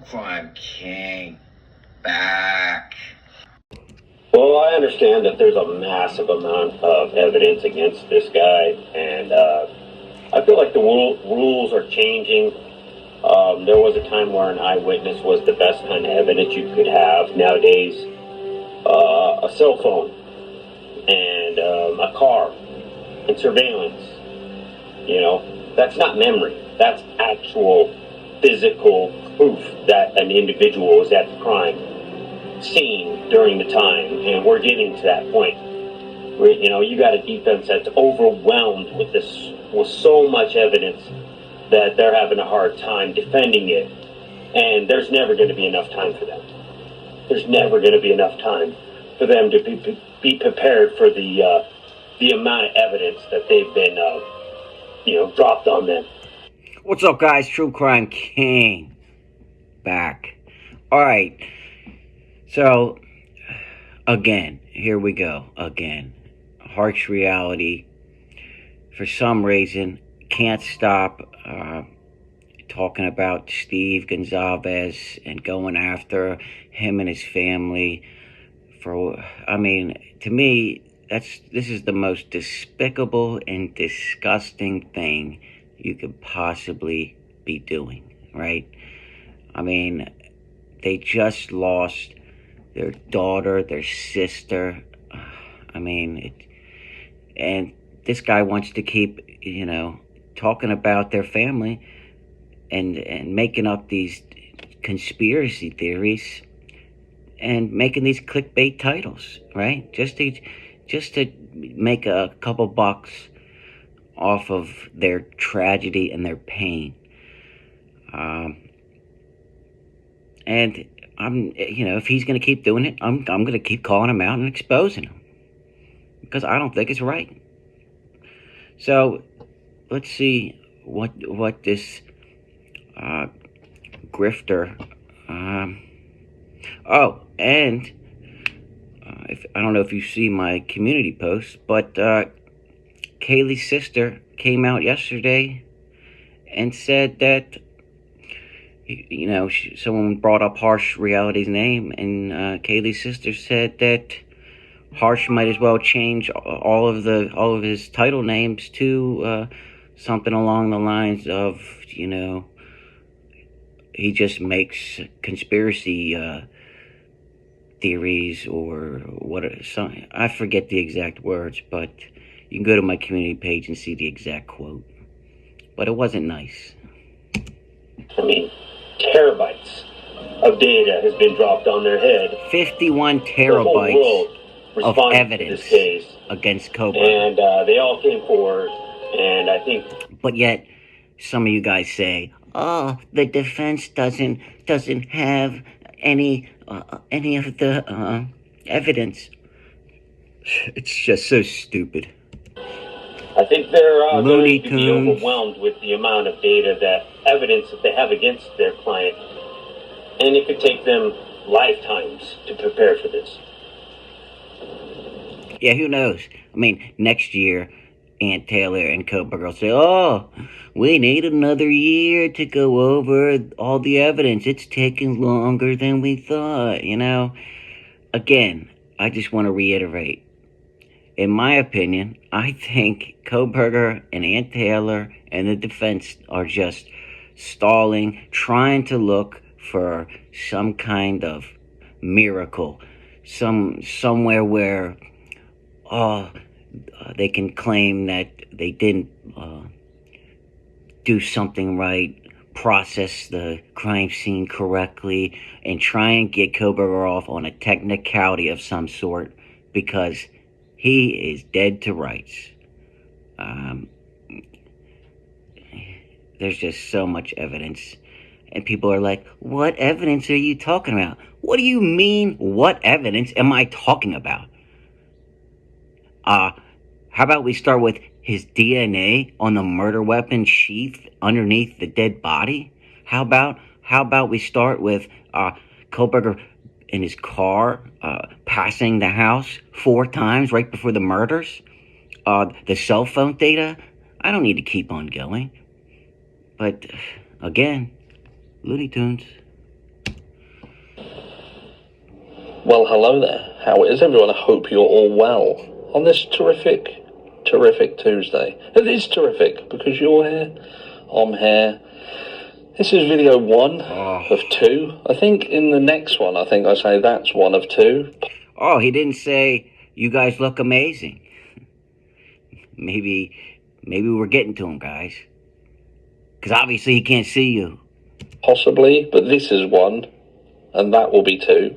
Crime King back. Well, I understand that there's a massive amount of evidence against this guy, and I feel like the rules are changing. There was a time where an eyewitness was the best kind of evidence you could have. Nowadays, a cell phone and a car and surveillance, that's not memory. That's actual physical proof that an individual was at the crime scene during the time, and we're getting to that point where you got a defense that's overwhelmed with so much evidence that they're having a hard time defending it, and there's never going to be enough time for them. There's never going to be enough time for them to be prepared for the amount of evidence that they've been dropped on them. What's up, guys? True Crime King back. All right. So, again, here we go. Again, harsh reality. For some reason, can't stop talking about Steve Gonzalez and going after him and his family. To me, this is the most despicable and disgusting thing you could possibly be doing, right? I mean, they just lost their daughter, their sister. And this guy wants to keep, talking about their family and making up these conspiracy theories and making these clickbait titles, right? Just to make a couple bucks off of their tragedy and their pain. And if he's going to keep doing it, I'm going to keep calling him out and exposing him, because I don't think it's right. So let's see what this Grifter. I don't know if you see my community post, but Kaylee's sister came out yesterday and said that, someone brought up Harsh Reality's name, and Kaylee's sister said that Harsh might as well change all of his title names to something along the lines of, he just makes conspiracy theories or I forget the exact words, but you can go to my community page and see the exact quote. But it wasn't nice. Terabytes of data has been dropped on their head. 51 terabytes of evidence against Cobra. And they all came forward, and I think... But yet, some of you guys say, oh, the defense doesn't have any of the evidence. It's just so stupid. I think they're going to be overwhelmed with the amount of evidence that they have against their client, and it could take them lifetimes to prepare for this. Yeah, who knows? Next year, Aunt Taylor and Cobra will say, oh, we need another year to go over all the evidence. It's taking longer than we thought, Again, I just want to reiterate. In my opinion, I think Kohberger and Aunt Taylor and the defense are just stalling, trying to look for some kind of miracle, somewhere where they can claim that they didn't do something right, process the crime scene correctly, and try and get Kohberger off on a technicality of some sort, because he is dead to rights. There's just so much evidence. And people are like, what evidence are you talking about? What do you mean, what evidence am I talking about? How about we start with his DNA on the murder weapon sheath underneath the dead body? How about we start with Kohberger in his car, passing the house 4 times right before the murders? The cell phone data? I don't need to keep on going. But, again, Looney Tunes. Well, hello there. How is everyone? I hope you're all well on this terrific Tuesday. It is terrific because you're here, I'm here. This is video 1 of 2. I think in the next one, I think I say that's 1 of 2. Oh, he didn't say, you guys look amazing. Maybe we're getting to him, guys. Because obviously he can't see you. Possibly, but this is 1, and that will be 2.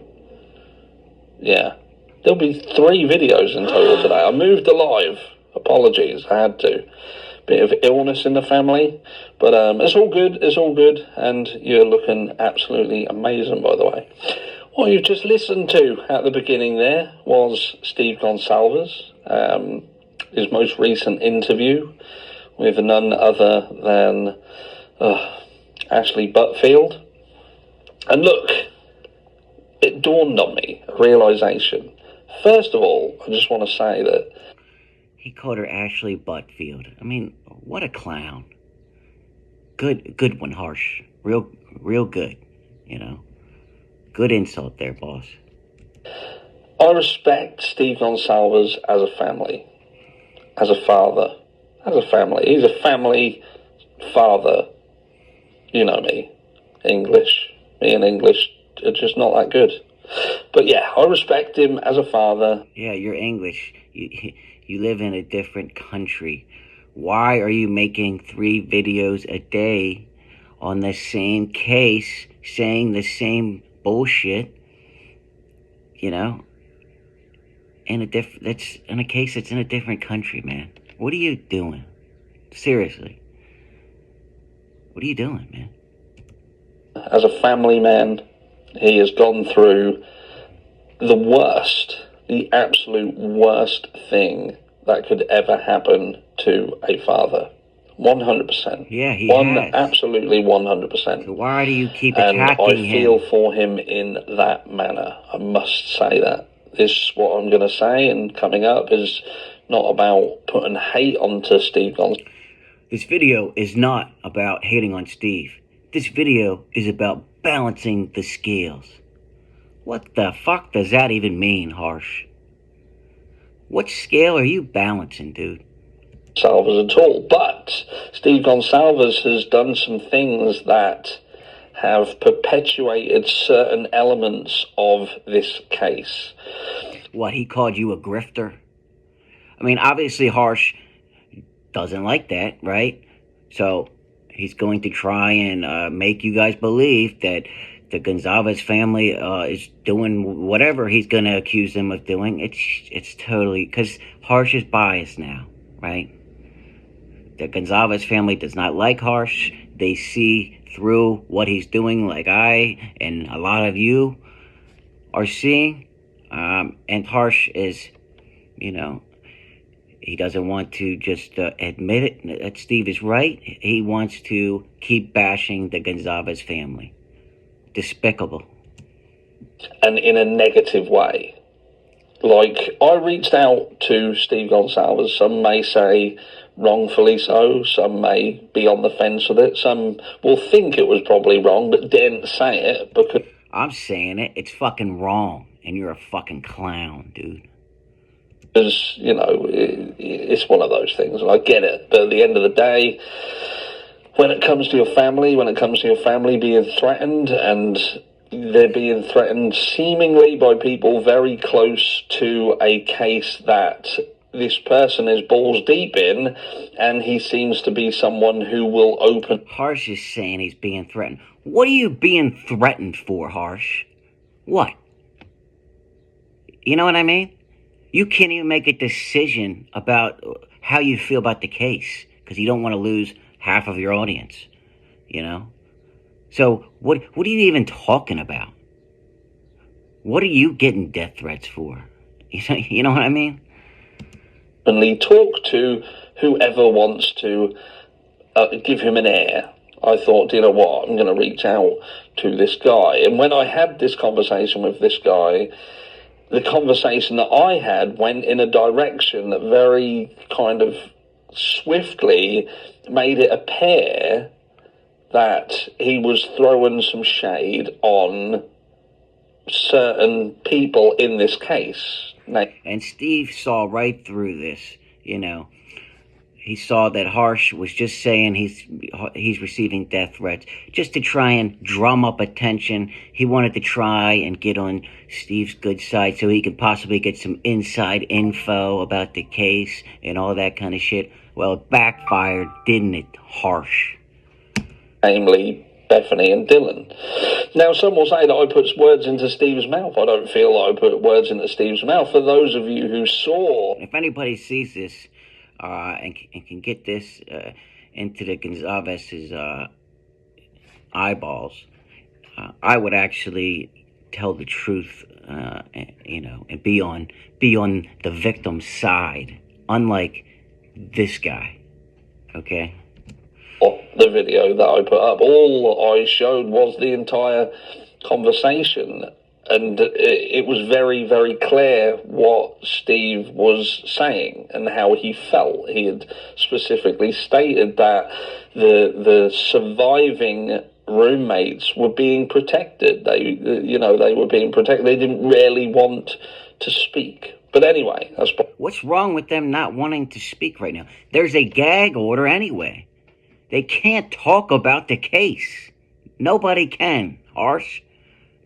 Yeah. There'll be 3 videos in total today. I moved alive. Apologies, I had to. Bit of illness in the family, but it's all good, and you're looking absolutely amazing, by the way. What you just listened to at the beginning there was Steve Gonsalves, his most recent interview with none other than Ashley Butfield. And look, it dawned on me, a realisation. First of all, I just want to say that he called her Ashley Butfield. I mean, what a clown. Good one, Harsh. Real good, you know. Good insult there, boss. I respect Steve Gonsalves as a family, as a father, as a family. He's a family father. You know me. English. Me and English are just not that good. But yeah, I respect him as a father. Yeah, you're English. You live in a different country. Why are you making 3 videos a day on the same case, saying the same bullshit? You know, that's in a case that's in a different country, man. What are you doing? Seriously, what are you doing, man? As a family man, he has gone through the absolute worst thing that could ever happen to a father. 100%. Yeah, he has. Absolutely 100%. So why do you keep attacking him? And I feel for him in that manner. I must say that. This, what I'm going to say and coming up, is not about putting hate onto Steve Gonsalves. This video is not about hating on Steve. This video is about balancing the scales. What the fuck does that even mean, Harsh? What scale are you balancing, dude? Gonsalves at all, but Steve Gonsalves has done some things that have perpetuated certain elements of this case. What, he called you a grifter? I mean, obviously Harsh doesn't like that, right? So he's going to try and make you guys believe that the Gonsalves family is doing whatever he's going to accuse them of doing. It's totally, because Harsh is biased now, right? The Gonsalves family does not like Harsh. They see through what he's doing, like I and a lot of you are seeing. And Harsh is, you know, he doesn't want to just admit it that Steve is right. He wants to keep bashing the Gonsalves family. Despicable. And in a negative way. Like, I reached out to Steve Gonsalves. Some may say wrongfully so. Some may be on the fence with it. Some will think it was probably wrong, but didn't say it because... I'm saying it. It's fucking wrong. And you're a fucking clown, dude. Because, you know, it's one of those things, and I get it. But at the end of the day, when it comes to your family being threatened, and they're being threatened seemingly by people very close to a case that this person is balls deep in, and he seems to be someone who will open... Harsh is saying he's being threatened. What are you being threatened for, Harsh? What? You know what I mean? You can't even make a decision about how you feel about the case because you don't want to lose half of your audience, you know? So what are you even talking about? What are you getting death threats for? You know what I mean? And talk to whoever wants to give him an air. I thought, you know what, I'm going to reach out to this guy. And when I had this conversation with this guy, the conversation that I had went in a direction that very kind of swiftly made it appear that he was throwing some shade on certain people in this case. And Steve saw right through this, you know. He saw that Harsh was just saying he's receiving death threats just to try and drum up attention. He wanted to try and get on Steve's good side so he could possibly get some inside info about the case and all that kind of shit. Well, it backfired, didn't it, Harsh? Namely, Bethany and Dylan. Now, some will say that I put words into Steve's mouth. I don't feel like I put words into Steve's mouth. For those of you who saw... If anybody sees this and can get this into the Gonzalez's eyeballs, I would actually tell the truth, you know, and be on the victim's side, unlike this guy, okay? The video that I put up, all I showed was the entire conversation, and it was very, very clear what Steve was saying and how he felt. He had specifically stated that the surviving roommates were being protected. They were being protected. They didn't really want to speak. But anyway, that's... What's wrong with them not wanting to speak right now? There's a gag order anyway. They can't talk about the case. Nobody can, Harsh.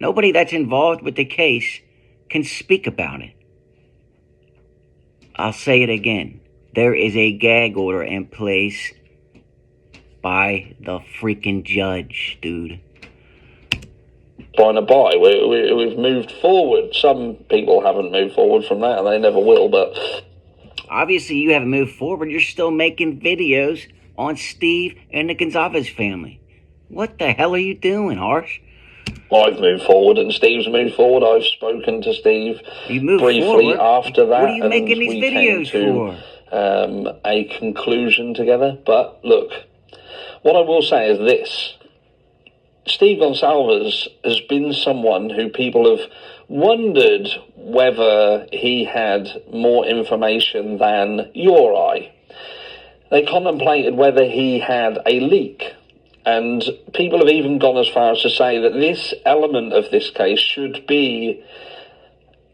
Nobody that's involved with the case can speak about it. I'll say it again. There is a gag order in place by the freaking judge, dude. Trying to buy. We've moved forward. Some people haven't moved forward from that, and they never will, but... Obviously, you haven't moved forward. You're still making videos on Steve and the Gonzalez family. What the hell are you doing, Harsh? I've moved forward and Steve's moved forward. I've spoken to Steve briefly forward. After that. What are you making these videos for? A conclusion together. But look, what I will say is this. Steve Gonsalves has been someone who people have wondered whether he had more information than you or I. They contemplated whether he had a leak. And people have even gone as far as to say that this element of this case should be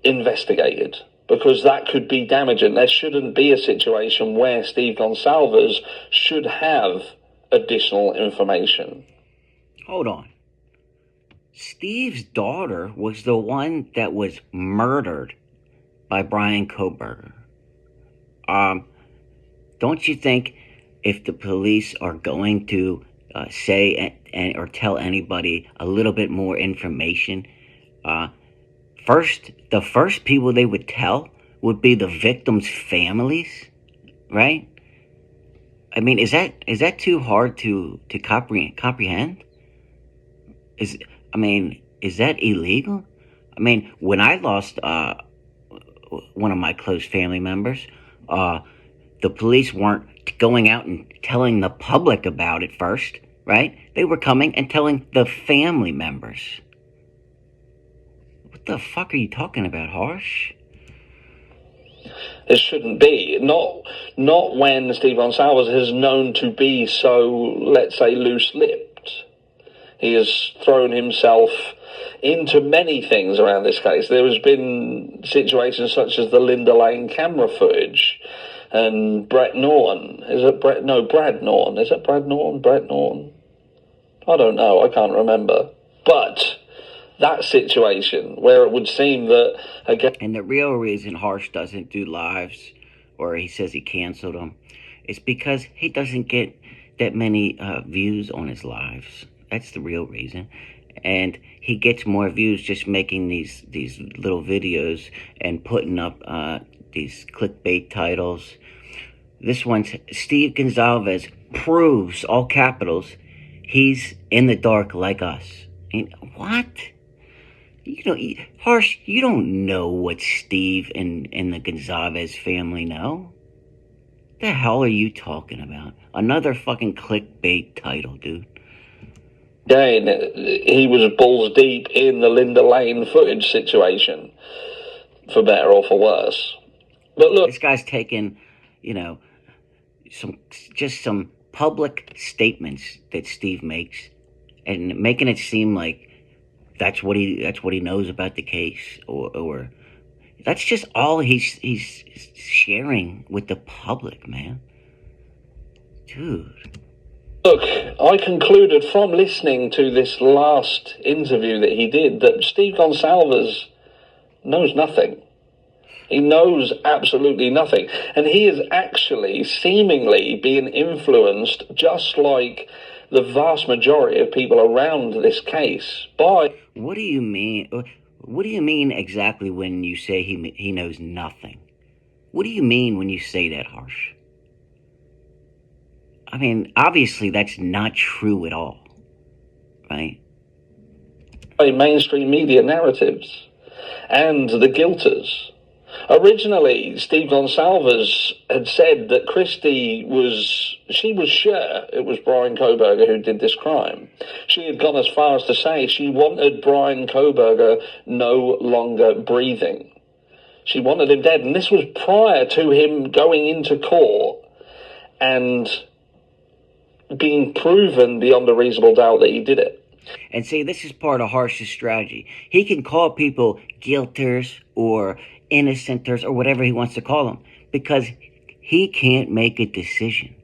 investigated, because that could be damaging. There shouldn't be a situation where Steve Gonsalves should have additional information. Hold on. Steve's daughter was the one that was murdered by Brian Kohberger. Don't you think if the police are going to say or tell anybody a little bit more information, the first people they would tell would be the victims' families, right? I mean, is that too hard to comprehend? Is that illegal? I mean, when I lost one of my close family members, the police weren't going out and telling the public about it first, right? They were coming and telling the family members. What the fuck are you talking about, Harsh? It shouldn't be. Not when Steve Gonsalves is known to be so, let's say, loose-lipped. He has thrown himself into many things around this case. There has been situations such as the Linda Lane camera footage and Brett Norton. Brad Norton? Is it Brad Norton? Brett Norton? I don't know. I can't remember. But that situation where it would seem that... Again, and the real reason Harsh doesn't do lives, or he says he canceled them, is because he doesn't get that many views on his lives. That's the real reason. And he gets more views just making these little videos and putting up these clickbait titles. This one's Steve Gonsalves proves, all capitals, he's in the dark like us. And what? Harsh, you don't know what Steve and the Gonsalves family know. What the hell are you talking about? Another fucking clickbait title, dude. Again, he was balls deep in the Linda Lane footage situation, for better or for worse. But look, this guy's taking, some public statements that Steve makes and making it seem like that's what he knows about the case, or that's just all he's sharing with the public, man. Dude. Look, I concluded from listening to this last interview that he did that Steve Gonsalves knows nothing. He knows absolutely nothing. And he is actually seemingly being influenced, just like the vast majority of people around this case, by... What do you mean? What do you mean exactly when you say he knows nothing? What do you mean when you say that, Harsh? I mean, obviously that's not true at all, right? By mainstream media narratives and the guilters. Originally, Steve Gonsalves had said that Christie was sure it was Brian Kohberger who did this crime. She had gone as far as to say she wanted Brian Kohberger no longer breathing. She wanted him dead, and this was prior to him going into court and being proven beyond a reasonable doubt that he did it. And see, this is part of Harsh's strategy. He can call people guilters or innocenters or whatever he wants to call them because he can't make a decision.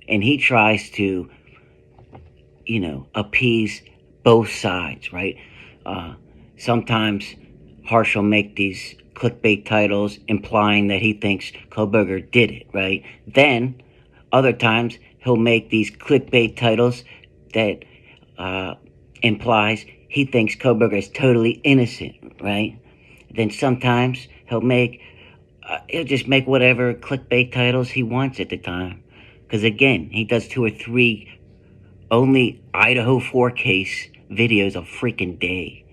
And he tries to, appease both sides, right? Sometimes Harsh will make these clickbait titles implying that he thinks Kohberger did it, right? Then, other times, he'll make these clickbait titles that implies he thinks Kohberger is totally innocent, right? Then sometimes he'll just make whatever clickbait titles he wants at the time. Because again, he does 2 or 3 only Idaho 4 case videos a freaking day.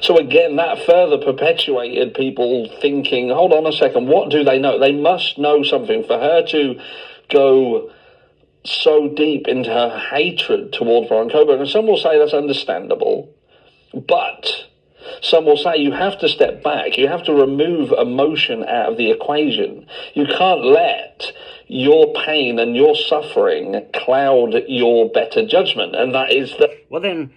So again, that further perpetuated people thinking, hold on a second, what do they know? They must know something. For her to go so deep into her hatred towards Brian Kohberger, and some will say that's understandable, but some will say you have to step back. You have to remove emotion out of the equation. You can't let your pain and your suffering cloud your better judgment, and that is the... Well then,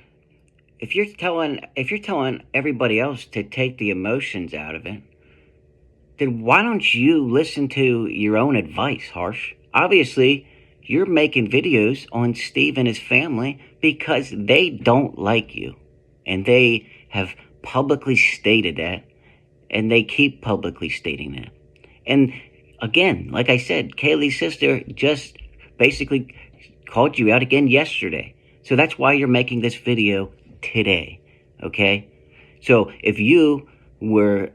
if you're telling everybody else to take the emotions out of it, then why don't you listen to your own advice, Harsh? Obviously, you're making videos on Steve and his family because they don't like you. And they have publicly stated that. And they keep publicly stating that. And again, like I said, Kaylee's sister just basically called you out again yesterday. So that's why you're making this video today. Okay? So if you were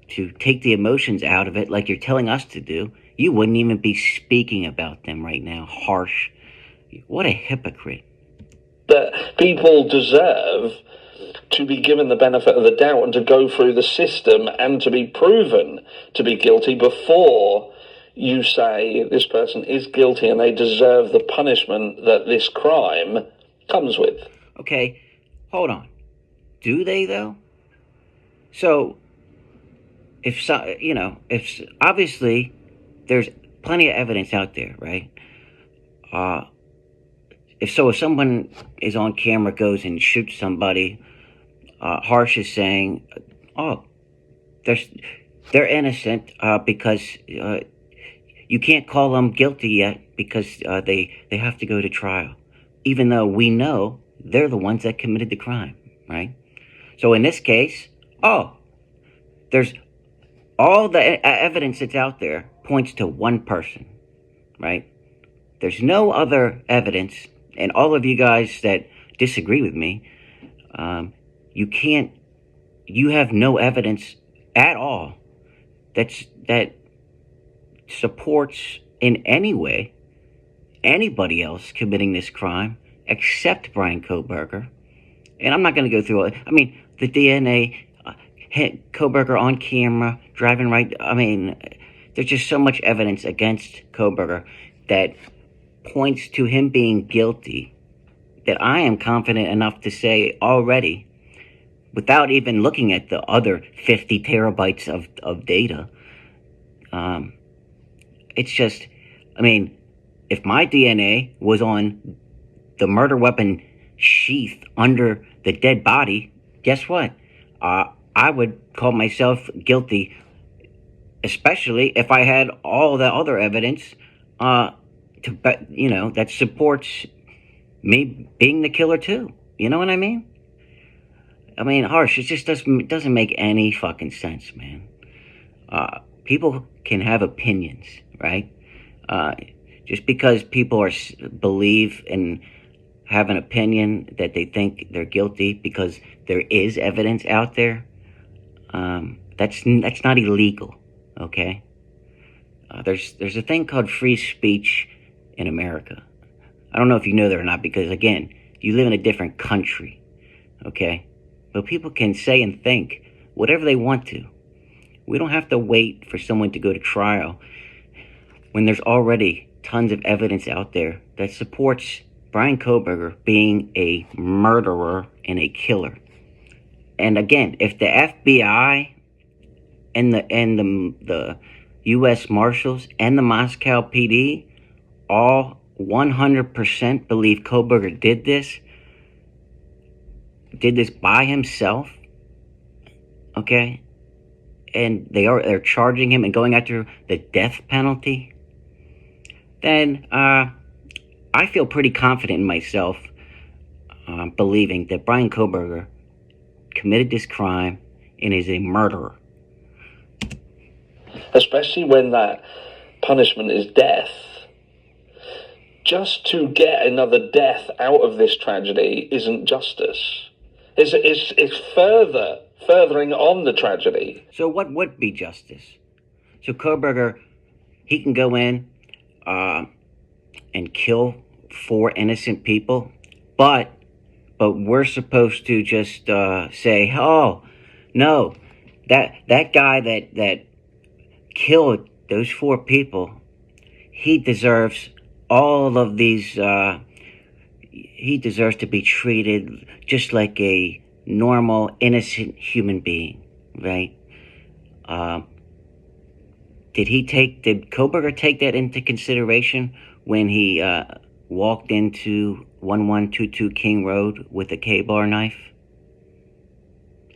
to take the emotions out of it like you're telling us to do, you wouldn't even be speaking about them right now, Harsh. What a hypocrite. That people deserve to be given the benefit of the doubt and to go through the system and to be proven to be guilty before you say this person is guilty and they deserve the punishment that this crime comes with. Okay, hold on. Do they, though? So, if obviously there's plenty of evidence out there, right? If someone is on camera, goes and shoots somebody, Harsh is saying, they're innocent because you can't call them guilty yet because they have to go to trial, even though we know they're the ones that committed the crime, right? So in this case, there's all the evidence that's out there points to one person, right? There's no other evidence, and all of you guys that disagree with me, you have no evidence at all that supports in any way anybody else committing this crime except Brian Kohberger. And I'm not going to go through it. I mean, the DNA, Kohberger on camera, driving right. I mean, there's just so much evidence against Kohberger that points to him being guilty that I am confident enough to say already, without even looking at the other 50 terabytes of data. It's just, I mean, if my DNA was on the murder weapon sheath under the dead body, guess what? I would call myself guilty, especially if I had all the other evidence, that supports me being the killer too. You know what I mean? I mean, Harsh, it just doesn't make any fucking sense, man. People can have opinions, right? Just because people believe and have an opinion that they think they're guilty because there is evidence out there, that's not illegal, okay? There's a thing called free speech in America. I don't know if you know that or not, because again, you live in a different country, okay? But people can say and think whatever they want to. We don't have to wait for someone to go to trial when there's already tons of evidence out there that supports Bryan Kohberger being a murderer and a killer. And again, if the FBI and the U.S. Marshals and the Moscow PD all 100% believe Kohberger did this by himself, okay, and they're charging him and going after the death penalty, then I feel pretty confident in myself, believing that Bryan Kohberger committed this crime and is a murderer. Especially when that punishment is death. Just to get another death out of this tragedy isn't justice. It's furthering on the tragedy. So what would be justice? So Kohberger, he can go in and kill 4 innocent people, but we're supposed to just say, oh no, that guy that killed those 4 people, he deserves all of these. He deserves to be treated just like a normal, innocent human being, right? Did Kohberger take that into consideration when he walked into 1122 King Road with a K-bar knife?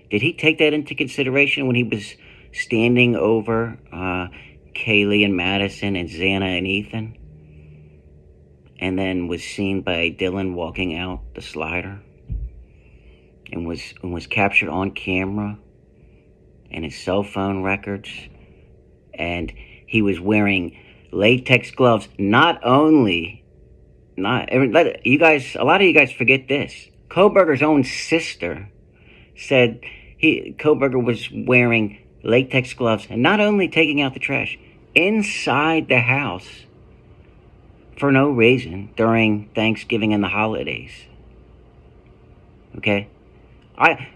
Did he take that into consideration when he was standing over Kaylee and Madison and Xana and Ethan, and then was seen by Dylan walking out the slider, and was captured on camera and his cell phone records, and he was wearing latex gloves? A lot of you guys forget this. Kohberger's own sister said Kohberger was wearing latex gloves and not only taking out the trash inside the house for no reason during Thanksgiving and the holidays. Okay? I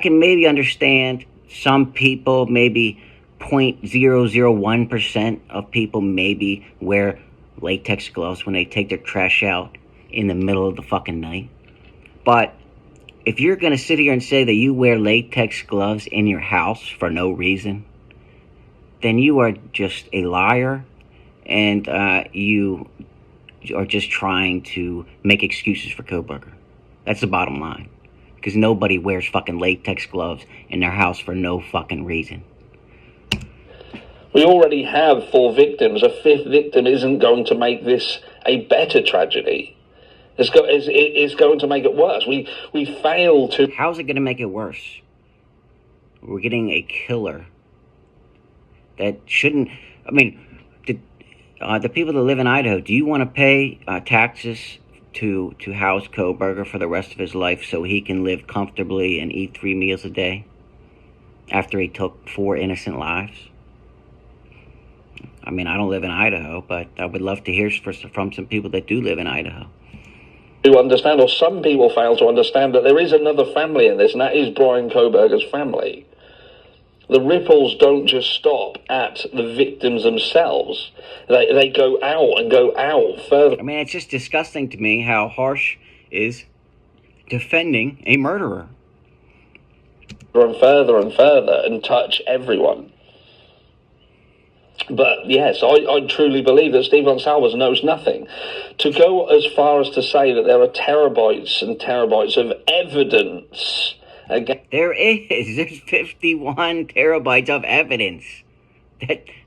can maybe understand some people, maybe 0.001% of people maybe wear latex gloves when they take their trash out in the middle of the fucking night. But if you're going to sit here and say that you wear latex gloves in your house for no reason, then you are just a liar, and you are just trying to make excuses for Kohberger. That's the bottom line. Because nobody wears fucking latex gloves in their house for no fucking reason. We already have 4 victims. A 5th victim isn't going to make this a better tragedy. It's going to make it worse. We fail to... How's it going to make it worse? We're getting a killer that shouldn't... I mean, the people that live in Idaho, do you want to pay taxes to house Kohberger for the rest of his life so he can live comfortably and eat 3 meals a day after he took 4 innocent lives? I mean, I don't live in Idaho, but I would love to hear from some people that do live in Idaho. To understand, or some people fail to understand, that there is another family in this, and that is Bryan Kohberger's family. The ripples don't just stop at the victims themselves. They go out and go out further. I mean, it's just disgusting to me how Harsh is defending a murderer. And further and further, and touch everyone. But yes, I truly believe that Steve Gonsalves knows nothing. To go as far as to say that there are terabytes and terabytes of evidence against... There's 51 terabytes of evidence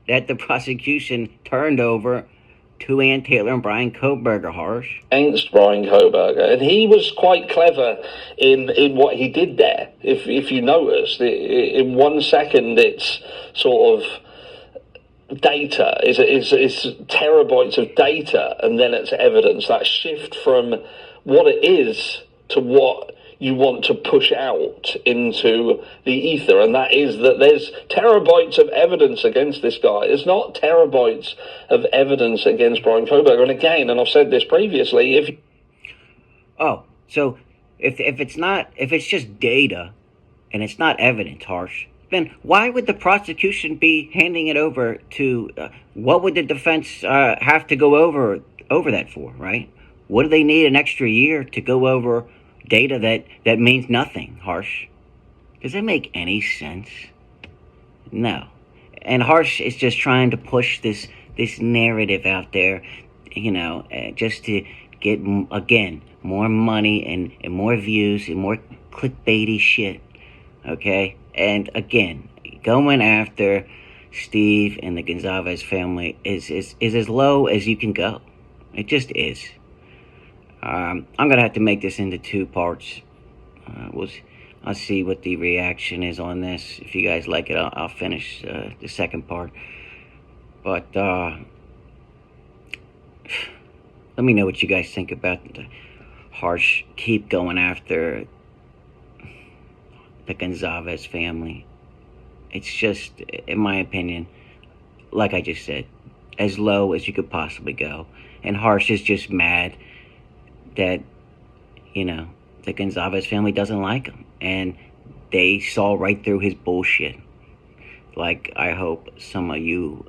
that the prosecution turned over to Ann Taylor and Brian Kohberger, Harsh. Against Brian Kohberger, and he was quite clever in what he did there. If you notice, in 1 second it's sort of data, is terabytes of data, and then it's evidence. That shift from what it is to what you want to push out into the ether, and that is that there's terabytes of evidence against this guy. It's not terabytes of evidence against Brian Kohberger. And again, and I've said this previously, so if it's just data and it's not evidence, Harsh, then why would the prosecution be handing it over to, what would the defense have to go over that for, right? What do they need an extra year to go over data that means nothing, Harsh? Does that make any sense? No. And Harsh is just trying to push this narrative out there, just to get, again, more money and more views and more clickbaity shit, okay? And again, going after Steve and the Gonsalves family is as low as you can go. It just is. I'm gonna have to make this into 2 parts. I'll see what the reaction is on this. If you guys like it, I'll finish the second part. But let me know what you guys think about the Harsh keep going after the Gonsalves family. It's just, in my opinion, like I just said, as low as you could possibly go. And Harsh is just mad that, the Gonsalves family doesn't like him. And they saw right through his bullshit. Like, I hope some of you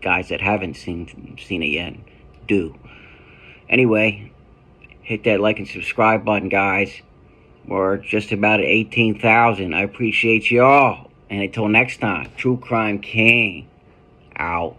guys that haven't seen it yet do. Anyway, hit that like and subscribe button, guys. We're just about at 18,000. I appreciate y'all. And until next time, True Crime King out.